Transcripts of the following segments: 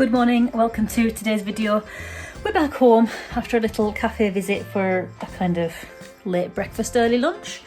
Good morning, welcome to today's video. We're back home after a little cafe visit for a kind of late breakfast, early lunch.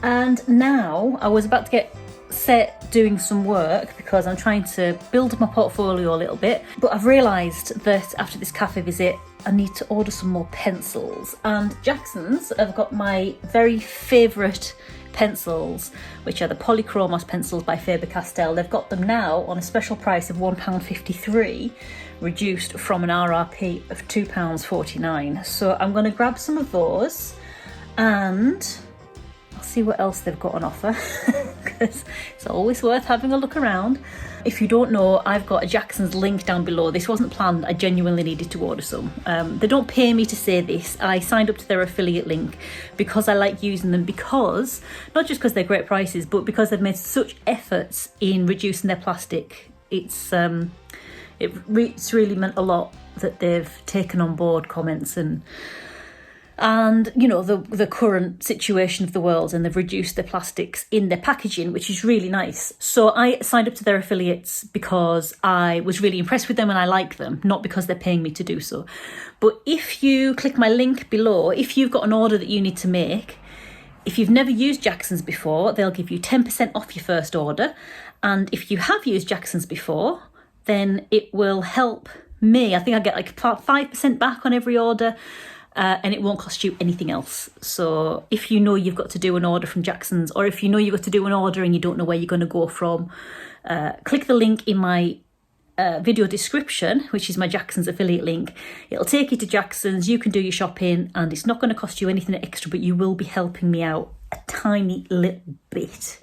And now I was about to get set doing some work because I'm trying to build my portfolio a little bit. But I've realised that after this cafe visit, I need to order some more pencils. And Jackson's have got my very favourite pencils, which are the Polychromos pencils by Faber-Castell. They've got them now on a special price of £1.53, reduced from an RRP of £2.49. So I'm going to grab some of those and I'll see what else they've got on offer because it's always worth having a look around. If you don't know, I've got a Jackson's link down below. This wasn't planned, I genuinely needed to order some. They don't pay me to say this. I signed up to their affiliate link because I like using them, because, not just because they're great prices, but because they've made such efforts in reducing their plastic. It's really meant a lot that they've taken on board comments and you know, the current situation of the world, and they've reduced their plastics in their packaging, which is really nice. So I signed up to their affiliates because I was really impressed with them and I like them, not because they're paying me to do so. But if you click my link below, if you've got an order that you need to make, if you've never used Jackson's before, they'll give you 10% off your first order. And if you have used Jackson's before, then it will help me. I think I get like 5% back on every order. And it won't cost you anything else. So if you know you've got to do an order from Jackson's, or if you know you've got to do an order and you don't know where you're going to go from, click the link in my video description, which is my Jackson's affiliate link. It'll take you to Jackson's, you can do your shopping, and it's not going to cost you anything extra, but you will be helping me out a tiny little bit,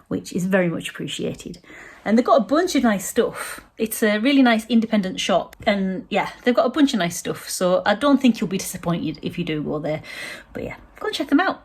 which is very much appreciated. And they've got a bunch of nice stuff. It's a really nice independent shop. And yeah, they've got a bunch of nice stuff. So I don't think you'll be disappointed if you do go there. But yeah, go and check them out.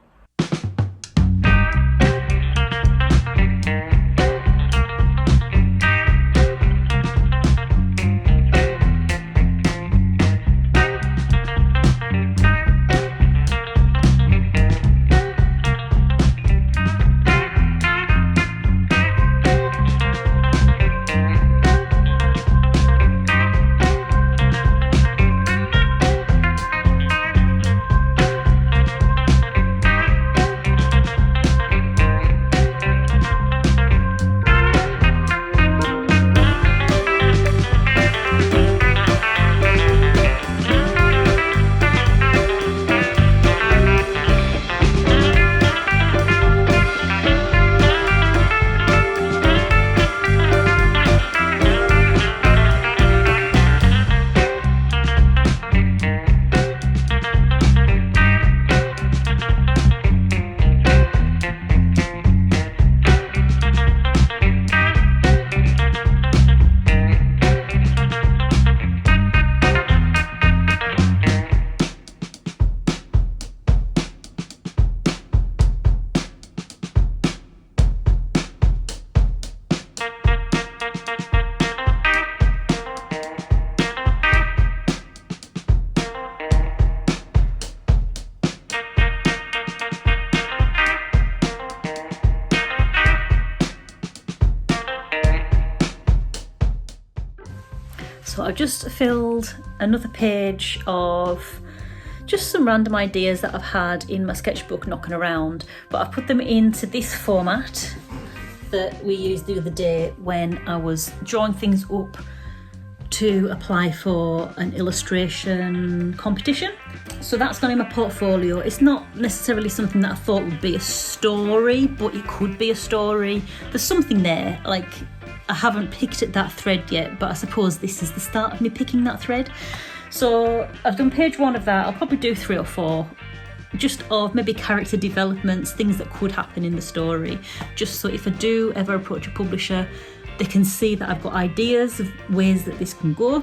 So I've just filled another page of just some random ideas that I've had in my sketchbook knocking around, but I've put them into this format that we used the other day when I was drawing things up to apply for an illustration competition. So that's gone in my portfolio. It's not necessarily something that I thought would be a story, but it could be a story. There's something there, like I haven't picked at that thread yet, but I suppose this is the start of me picking that thread. So I've done page 1 of that. I'll probably do 3 or 4, just of maybe character developments, things that could happen in the story, just so if I do ever approach a publisher, they can see that I've got ideas of ways that this can go.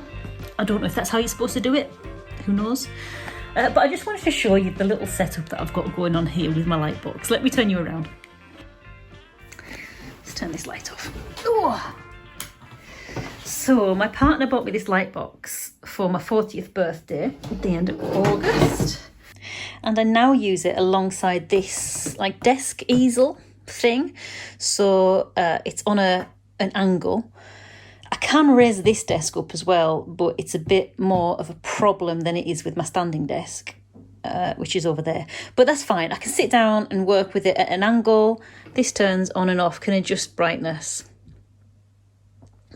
I don't know if that's how you're supposed to do it, who knows? But I just wanted to show you the little setup that I've got going on here with my light box. Let me turn you around. Let's turn this light off. Ooh. So my partner bought me this light box for my 40th birthday at the end of August. And I now use it alongside this like desk easel thing. So it's on an angle. I can raise this desk up as well, but it's a bit more of a problem than it is with my standing desk, which is over there. But that's fine. I can sit down and work with it at an angle. This turns on and off, can adjust brightness.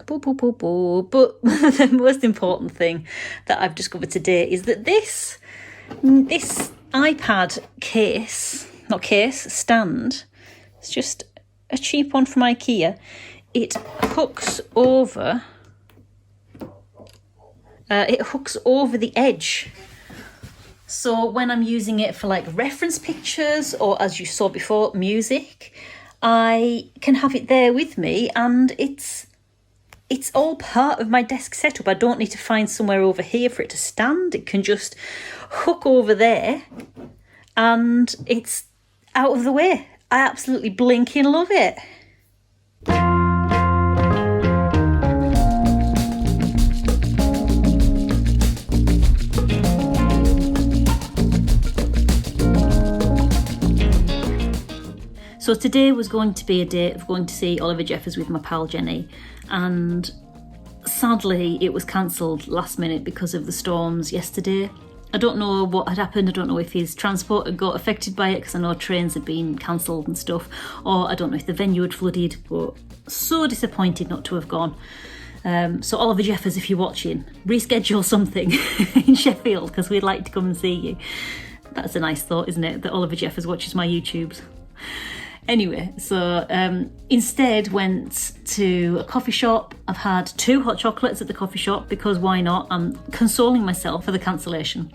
But the most important thing that I've discovered today is that this iPad stand, it's just a cheap one from IKEA. It hooks over the edge. So when I'm using it for like reference pictures or, as you saw before, music, I can have it there with me, and it's all part of my desk setup. I don't need to find somewhere over here for it to stand. It can just hook over there and it's out of the way. I absolutely blinking love it. So today was going to be a day of going to see Oliver Jeffers with my pal Jenny, and sadly it was cancelled last minute because of the storms yesterday. I don't know what had happened. I don't know if his transport had got affected by it, because I know trains had been cancelled and stuff, or I don't know if the venue had flooded, but so disappointed not to have gone. So Oliver Jeffers, if you're watching, reschedule something in Sheffield, because we'd like to come and see you. That's a nice thought, isn't it, that Oliver Jeffers watches my YouTubes. Anyway, so instead went to a coffee shop. I've had 2 hot chocolates at the coffee shop because why not? I'm consoling myself for the cancellation.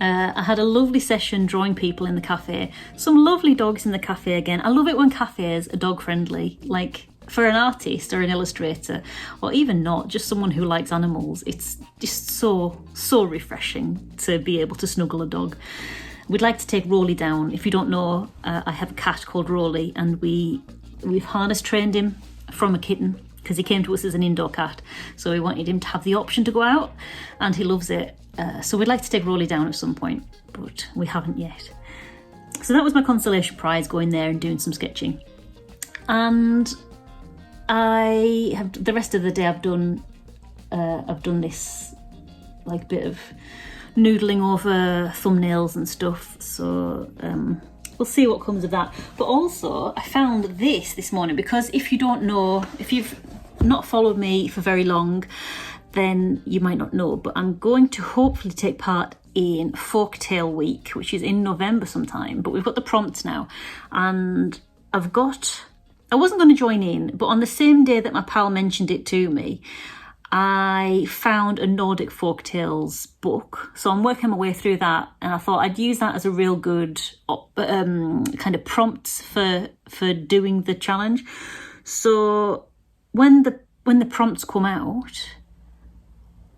I had a lovely session drawing people in the cafe. Some lovely dogs in the cafe again. I love it when cafes are dog friendly. Like for an artist or an illustrator, or even not, just someone who likes animals. It's just so refreshing to be able to snuggle a dog. We'd like to take Rolly down. If you don't know, I have a cat called Rolly, and we've harness trained him from a kitten because he came to us as an indoor cat. So we wanted him to have the option to go out, and he loves it. So we'd like to take Rolly down at some point, but we haven't yet. So that was my consolation prize, going there and doing some sketching. And I have the rest of the day I've done this like bit of noodling over thumbnails and stuff, so we'll see what comes of that. But also I found this morning, because if you don't know, if you've not followed me for very long, then you might not know, but I'm going to hopefully take part in Folktale Week, which is in November sometime, but we've got the prompts now, and I wasn't going to join in, but on the same day that my pal mentioned it to me, I found a Nordic folktales book. So I'm working my way through that, and I thought I'd use that as a real good kind of prompt for doing the challenge. So when the prompts come out,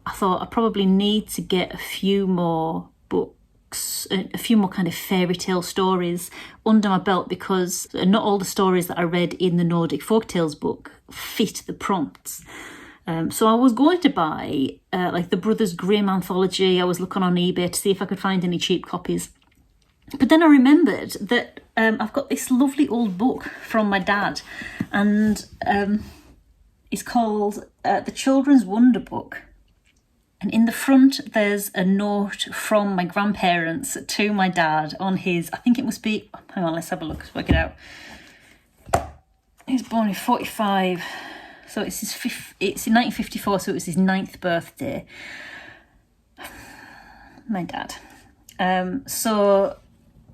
I thought I probably need to get a few more books, a few more kind of fairy tale stories under my belt, because not all the stories that I read in the Nordic folktales book fit the prompts. So I was going to buy like the Brothers Grimm anthology. I was looking on eBay to see if I could find any cheap copies. But then I remembered that I've got this lovely old book from my dad, and it's called The Children's Wonder Book. And in the front, there's a note from my grandparents to my dad on his, I think it must be, hang on, let's have a look, let's work it out. He was born in 45. So it's in 1954, so it was his 9th birthday. My dad. So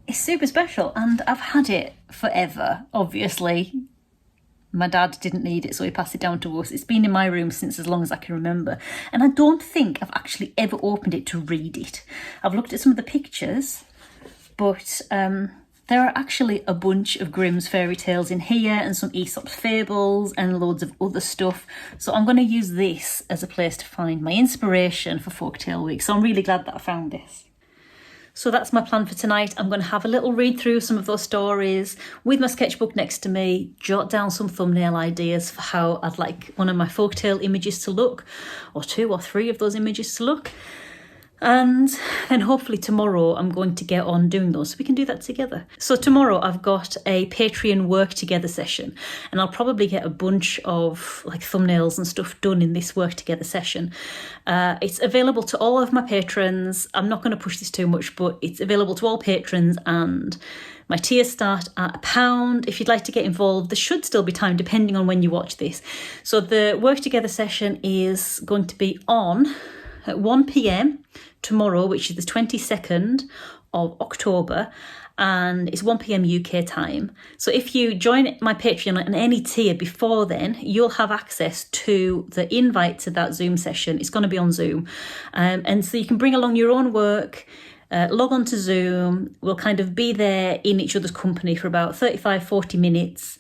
it's super special, and I've had it forever, obviously. My dad didn't need it, so he passed it down to us. It's been in my room since as long as I can remember. And I don't think I've actually ever opened it to read it. I've looked at some of the pictures, but there are actually a bunch of Grimm's fairy tales in here, and some Aesop's fables and loads of other stuff. So I'm going to use this as a place to find my inspiration for Folktale Week. So I'm really glad that I found this. So that's my plan for tonight. I'm going to have a little read through some of those stories with my sketchbook next to me, jot down some thumbnail ideas for how I'd like one of my folktale images to look, or 2 or 3 of those images to look. And then hopefully tomorrow I'm going to get on doing those so we can do that together. So tomorrow I've got a Patreon work together session, and I'll probably get a bunch of like thumbnails and stuff done in this work together session. It's available to all of my patrons. I'm not going to push this too much, but it's available to all patrons, and my tiers start at £1. If you'd like to get involved, there should still be time depending on when you watch this. So the work together session is going to be on at 1 p.m. tomorrow, which is the 22nd of October, and it's 1 p.m. UK time. So if you join my Patreon on any tier before then, you'll have access to the invite to that Zoom session. It's going to be on Zoom. And so you can bring along your own work, log on to Zoom. We'll kind of be there in each other's company for about 35-40 minutes,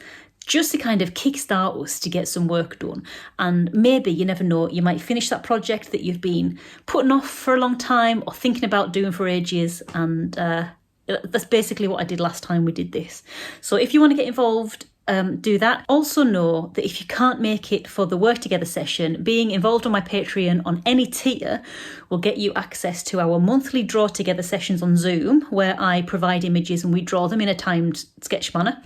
just to kind of kickstart us to get some work done. And maybe, you never know, you might finish that project that you've been putting off for a long time or thinking about doing for ages. And that's basically what I did last time we did this. So if you want to get involved, do that. Also know that if you can't make it for the work together session, being involved on my Patreon on any tier will get you access to our monthly draw together sessions on Zoom, where I provide images and we draw them in a timed sketch manner.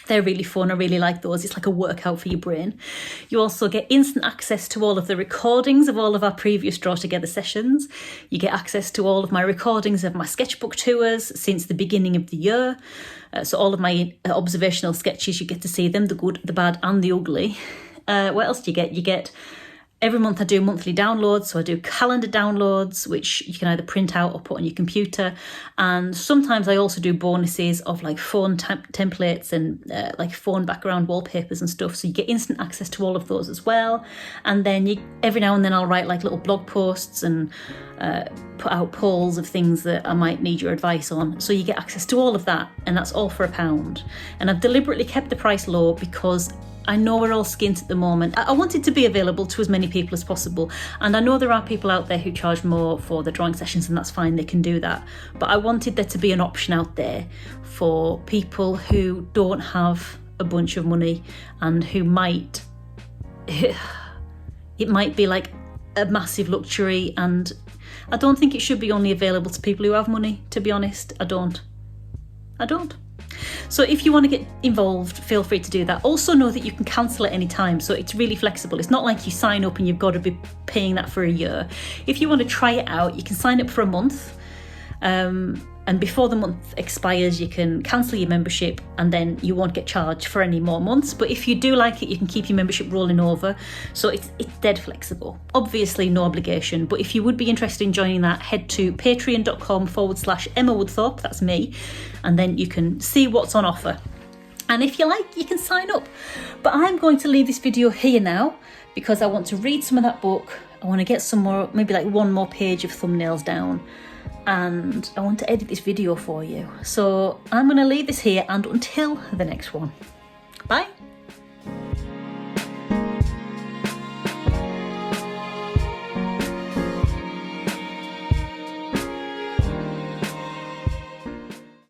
They're really fun. I really like those. It's like a workout for your brain. You also get instant access to all of the recordings of all of our previous Draw Together sessions. You get access to all of my recordings of my sketchbook tours since the beginning of the year. So all of my observational sketches, you get to see them, the good, the bad and the ugly. What else do you get? You get... Every month I do monthly downloads, so I do calendar downloads, which you can either print out or put on your computer. And sometimes I also do bonuses of like phone templates and like phone background wallpapers and stuff. So you get instant access to all of those as well. And then every now and then I'll write like little blog posts and put out polls of things that I might need your advice on. So you get access to all of that, and that's all for £1. And I've deliberately kept the price low because I know we're all skint at the moment. I want it to be available to as many people as possible. And I know there are people out there who charge more for the drawing sessions, and that's fine, they can do that. But I wanted there to be an option out there for people who don't have a bunch of money and who might... It might be like a massive luxury, and I don't think it should be only available to people who have money, to be honest. I don't. So if you want to get involved, feel free to do that. Also know that you can cancel at any time, so it's really flexible. It's not like you sign up and you've got to be paying that for a year. If you want to try it out, you can sign up for a month. And before the month expires, you can cancel your membership and then you won't get charged for any more months. But if you do like it, you can keep your membership rolling over. So it's dead flexible. Obviously, no obligation. But if you would be interested in joining that, head to patreon.com/Emma Woodthorpe, that's me. And then you can see what's on offer. And if you like, you can sign up. But I'm going to leave this video here now because I want to read some of that book. I want to get some more, maybe like one more page of thumbnails down. And I want to edit this video for you. So I'm going to leave this here, and until the next one. Bye.